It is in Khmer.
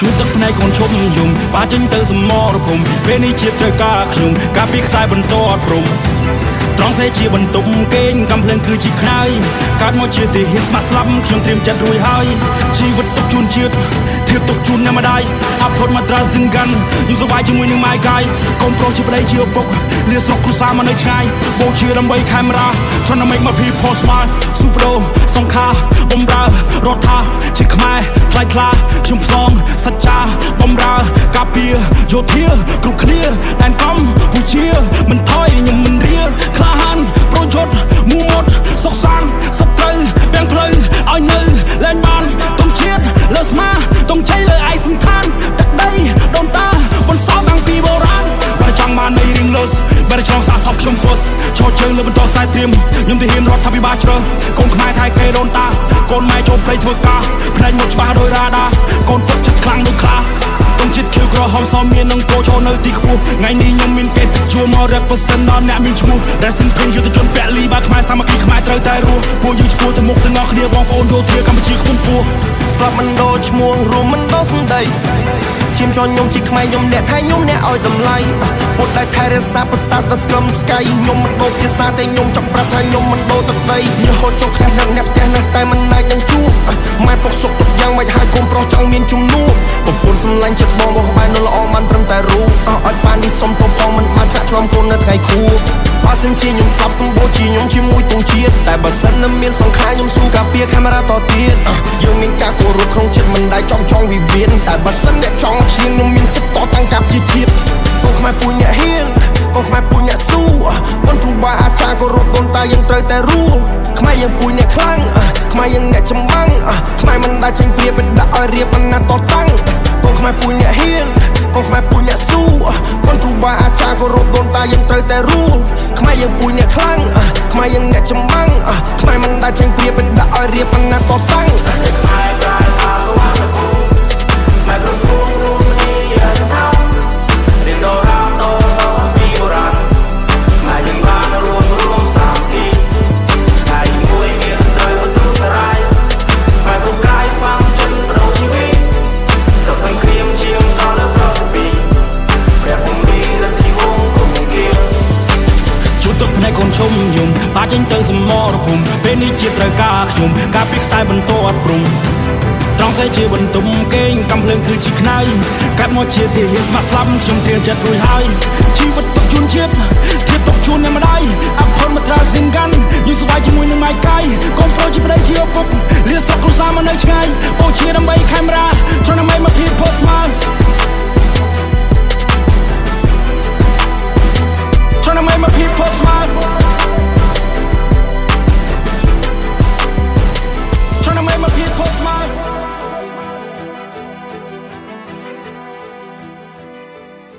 ជួទឹកភ្នែកកូនឈុំយំប៉ាចេញទៅសមរភូមិពេលនេះជាតិត្រូវការខ្ញុំការពីខ្សែបន្តអត់ព្រំត្រង់សេជាបន្ទប់គេងកំភ្លើងគឺជាខ្នើយកាត់មកជាទីហ៊ានស្មាក់ស្លាប់ខ្ញុំត្រៀមចិត្តរួចហើយជីវិតទុកជូនជាតិធៀបទុកជូនអ្នកម្ដាយអាផុតមកត្រាសិនកាន់ខ្ញុំសុវ័យជាមួយនឹងម៉ាយកាយកូនប្រុសជាប្តីជាឪពុកលាស្រុកគ្រួសារមកនៅឆ្ងាយបូជាដើម្បីខេមរាឆ្នើ make my people smile ស៊ូប្រូសង្ខាបំរើរដ្ឋាជាខ្មែរថ្លៃថ្លាខ្ញុំផ្សងសច្ចាបំរើការពារយោធាគ្រប់គ្នាដែនកំពូជាមិនថយខ្ញុំមិនរៀលក្លាហានប្រយុទ្ធមូមុតសុខសាន្តសត្រូវពាំងផ្លូវឲ្យនៅលែងបានតុងជាតិលើស្មាតុងជ័យលើឯកសន្តានទឹកដីដូនតាបន្សល់តាំងពីបុរាណបើចង់បាននៃរៀងលើសបើចង់សាកសពខ្ញុំ first ឈរជើងលើបន្តខ្សែត្រៀមខ្ញុំទៅហ៊ានរដ្ឋាភិបាលជ្រើសកូនខ្មែរថៃគេដូនតាកូនម៉ែចូលព្រៃធ្វើការផ្នែកមុខច្បាស់ដោយរ៉ាដាកូនពុតចិត្តខ្លាំងដូចខ្លាតុងជាតិខៀវក្រហមសមមាននឹងគោឈរនៅទីខ្ពស់ថ្ងៃនេះខ្ញុំមានគេជួលមក represent ដល់អ្នកមានឈ្មោះ Racing Pay យុទ្ធជនពាក់លីបាខ្មែរសាមគ្គីខ្មែរត្រូវតែរស់ពួកយើងឈ្មោះទៅមុខទៅដល់គ្នាបងប្អូនយោធាកម្ពុជាខ្ពង់ខ្ពស់ស្លាប់មិនដោឈ្មោះរួមមិនដោសម្ដីឈាមជន់ខ្ញុំជាខ្មែរខ្ញុំអ្នកថៃខ្ញុំអ្នកឲ្យតម្លៃពុតតែថែរក្សាប្រាសាទដល់ស្គមស្កៃខ្ញុំមិនដោភាសាតែខ្ញុំចង់ប្រាប់ថាខ្ញុំមិនដោទឹកដីញើហូតចុកខ្លះអ្នកអ្នកផ្ទះណាស់តែមិនអាចនឹងជួបម៉ែពុកសុកទុកយ៉ាងមិនហើយកូនប្រុសចង់មានជំនួសកំពុនសម្លាញ់ចិត្តបងក្បែរនៅល្អបានត្រឹមតែរូបឲ្យបាននេះសុំទៅផងមិនបានថ្នាក់ថ្នមកូននៅថ្ងៃខួបបើសិនជាខ្ញុំស្លាប់សម្បូរជាខ្ញុំជាមួយទងជាតិតែបើសិននៅមានសង្ខារខ្ញុំស៊ូការពារកាមេរ៉ាតទៀតយើងមានការគោរពក្នុងចិត្តមិនដែលចង់វិវាទតែបើសិនអ្នកចង់ឈ្នះខ្ញុំមានសិទ្ធិតតាំងការពារជាតិកូនខ្មែរពួយអ្នកហ៊ានកូនខ្មែរពួយអ្នកស៊ូបងគ្រូបាអាចារ្យគោរពកូនតាយើងត្រូវតែរស់ខ្មែរយើងពួយអ្នកខ្លាំងខ្មែរយើងអ្នកចម្បាំងខ្មែរមិនដែលចេញព្រាបដាក់ឲ្យរៀបអាណត្តិតតាំងកូនខ្មែរពួយអ្នកហ៊ានកូនខ្មែរពួយអ្នកស៊ូបងគ្រូបាអាចារ្យគោរពកូនតាយើងត្រូវតែរស់ខ្មែរយើងពួយអ្នកខ្លាំងខ្មែរយើងអ្នកចម្បាំងខ្មែរមិនដែលចេញព្រាបដាក់ឲ្យរៀបអាណត្តិតតាំងកូនឈុំយំប៉ាចេញទៅសមរភូមិពេលនេះជាតិត្រូវការខ្ញុំការពីខ្សែបន្តអត់ព្រំត្រង់សេជាបន្ទុំគេងកំភ្លើងគឺជាខ្នើយកាត់មកជាទីហ៊ានស្មាក់ស្លាប់ខ្ញុំត្រៀមចិត្តរួចហើយជីវិតទុកជូនជាតិធៀបទុកជូនអ្នកម្ដាយអាផុតមកត្រាសិនកាន់យូរសុវ័យជាមួយនឹងម៉ាយកាយកូនប្រុសជាប្តីជាឪពុកលាស្រុកគ្រួសារមកនៅឆ្ងាយបូជាដើម្បី